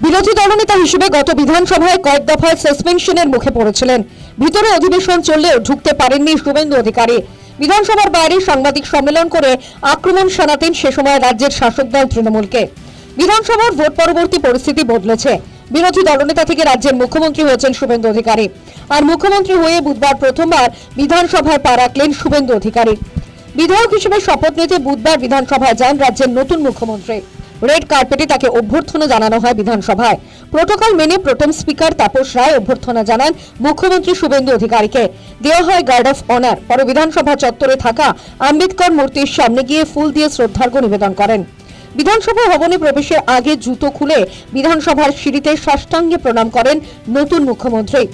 বিরোধী দলনেতা হিসেবে গত বিধানসভায় কয়েক দফায় সাসপেনশনের মুখে পড়েছিলেন। ভিতরে অধিবেশন চললেও ঢুকতে পারেননি শুভেন্দু অধিকারী। বিধানসভার বাইরে সাংবাদিক সম্মেলন করে আক্রমণ শানাতেন সে সময় রাজ্যের শাসক দল তৃণমূলকে। বিধানসভার ভোট পরবর্তী পরিস্থিতি বদলেছে। বিরোধী দলনেতা থেকে রাজ্যের মুখ্যমন্ত্রী হয়েছেন শুভেন্দু অধিকারী। আর মুখ্যমন্ত্রী হয়ে বুধবার প্রথমবার বিধানসভায় পা রাখলেন শুভেন্দু অধিকারী। বিধায়ক হিসেবে শপথ নিতে বুধবার বিধানসভায় যান রাজ্যের নতুন মুখ্যমন্ত্রী। রেড কার্পেটে তাকে অভ্যর্থনা জানানো হয় বিধানসভায়। প্রোটোকল মেনে প্রথম স্পিকার তাপস রায় অভ্যর্থনা জানান মুখ্যমন্ত্রী শুভেন্দু অধিকারীকে। দেওয়া হয় গার্ড অফ অনার। পরে বিধানসভা চত্বরে থাকা আম্বেদকর মূর্তির সামনে গিয়ে ফুল দিয়ে শ্রদ্ধার্ঘ্য নিবেদন করেন। বিধানসভা ভবনে প্রবেশের আগে জুতো খুলে বিধানসভার সিঁড়িতে সাষ্টাঙ্গে প্রণাম করেন নতুন মুখ্যমন্ত্রী।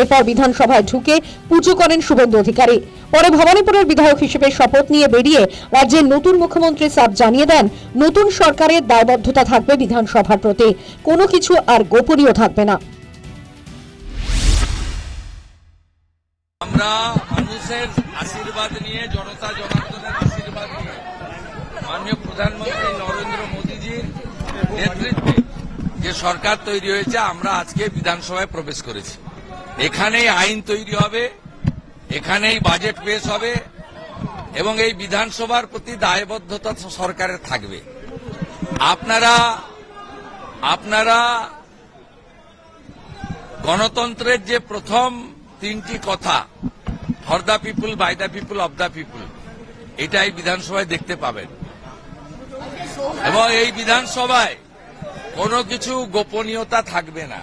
এরপর বিধানসভায় ঢুকে পুজো করেন শুভেন্দু অধিকারী। পরে ভবানীপুরের বিধায়ক হিসেবে শপথ নিয়ে বেরিয়ে রাজ্যের নতুন মুখ্যমন্ত্রী সাফ জানিয়ে দেন, নতুন সরকারের দায়বদ্ধতা থাকবে বিধানসভার প্রতি, কোনো কিছু আর গোপনীয় থাকবে না। আমরা মানুষের আশীর্বাদ নিয়ে, জনতা জনার্দনের আশীর্বাদ নিয়ে মাননীয় প্রধানমন্ত্রী নরেন্দ্র মোদীজির নেতৃত্বে যে সরকার তৈরি হয়েছে, আমরা আজকে বিধানসভায় প্রবেশ করেছি। এখানেই আইন তৈরি হবে, এখানেই বাজেট পেশ হবে এবং এই বিধানসভার প্রতি দায়বদ্ধতা সরকারের থাকবে। আপনারা গণতন্ত্রের যে প্রথম তিনটি কথা, for the people, by the people, of the people, এটাই বিধানসভায় দেখতে পাবেন এবং এই বিধানসভায় কোনো কিছু গোপনীয়তা থাকবে না।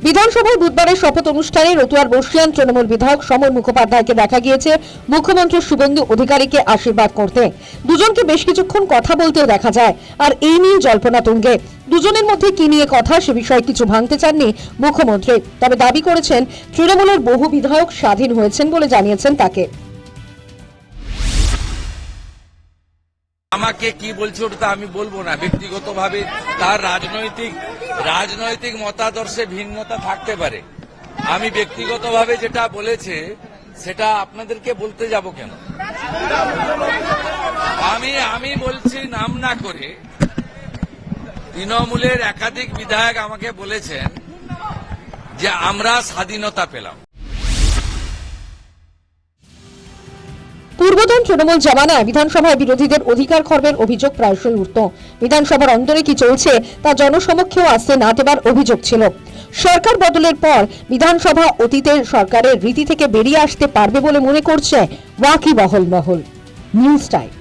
বিধানসভায় বুধবারের শপথ অনুষ্ঠানে রতুয়ার বর্ষিয়ান তৃণমূল বিধায়ক সমর মুখোপাধ্যায়কে দেখা গিয়েছে মুখ্যমন্ত্রী শুভেন্দু অধিকারীকে আশীর্বাদ করতে। দুজনকে বেশ কিছুক্ষণ কথা বলতেও দেখা যায়। আর এই নিয়ে জল্পনা তুঙ্গে। দুজনের মধ্যে কি নিয়ে কথা সে বিষয়ে কিছু ভাঙতে চাননি মুখ্যমন্ত্রী। তবে দাবি করেছেন তৃণমূলের বহু বিধায়ক স্বাধীন হয়েছেন বলে জানিয়েছেন তাকে। আমাকে কি বলছে ওটা আমি বলবো না। ব্যক্তিগতভাবে তার রাজনৈতিক মতাদর্শে ভিন্নতা থাকতে পারে। আমি ব্যক্তিগতভাবে যেটা বলেছে সেটা আপনাদেরকে বলতে যাব কেন? আমি বলছি নাম না করে, তৃণমূলের একাধিক বিধায়ক আমাকে বলেছেন যে আমরা স্বাধীনতা পেলাম। পূর্বতন তৃণমূল জামানায় বিধানসভায় বিরোধীদের অধিকার খর্বের অভিযোগ প্রায়শই উঠত। বিধানসভার অন্দরে কি চলছে তা জনসমক্ষেও আসতে না দেবার অভিযোগ ছিল। সরকার বদলের পর বিধানসভা অতীতের সরকারের রীতি থেকে বেরিয়ে আসতে পারবে বলে মনে করছে ওয়াকিবহাল মহল। News time.